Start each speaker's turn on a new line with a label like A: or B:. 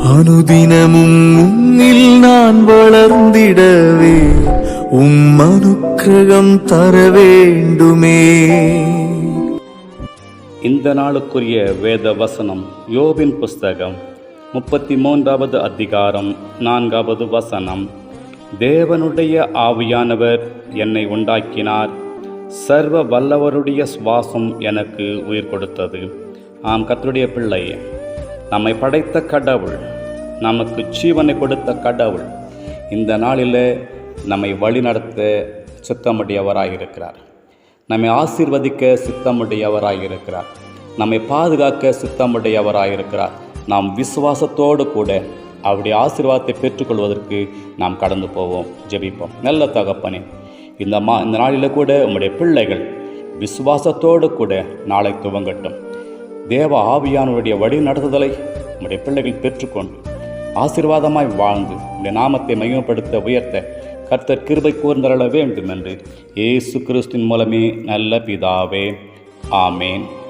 A: அனுதினமும் உன்னில் நான் வளர்ந்திடவே அனுக்கிரகம் தர வேண்டுமே.
B: இந்த நாளுக்குரிய வேத வசனம் யோபின் புஸ்தகம் 33வது அதிகாரம் 4வது வசனம். தேவனுடைய ஆவியானவர் என்னை உண்டாக்கினார், சர்வ வல்லவருடைய சுவாசம் எனக்கு உயிர் கொடுத்தது. ஆம், கர்த்தருடைய பிள்ளை, நம்மை படைத்த கடவுள், நமக்கு ஜீவனை கொடுத்த கடவுள் இந்த நாளில் நம்மை வழிநடத்த சித்தமுடையவராயிருக்கிறார். நம்மை ஆசீர்வதிக்க சித்தமுடையவராயிருக்கிறார். நம்மை பாதுகாக்க சித்தமுடையவராயிருக்கிறார். நாம் விசுவாசத்தோடு கூட அவருடைய ஆசீர்வாதத்தை பெற்றுக்கொள்வதற்கு நாம் கடந்து போவோம். ஜெபிப்போம். நல்ல தகப்பனே, இந்த நாளில் கூட உம்முடைய பிள்ளைகள் விசுவாசத்தோடு கூட நாளை துவங்கட்டும். தேவ ஆவியானவருடைய வழி நடத்துதலை உம்முடைய பிள்ளைகள் பெற்றுக்கொண்டு ஆசீர்வாதமாய் வாழ்ந்து உடைய நாமத்தை மையப்படுத்த உயர்த்த கர்த்தர் கிருபை கூர்ந்தருள வேண்டும் என்று இயேசு கிறிஸ்துவின் மூலமே நல்ல பிதாவே, ஆமேன்.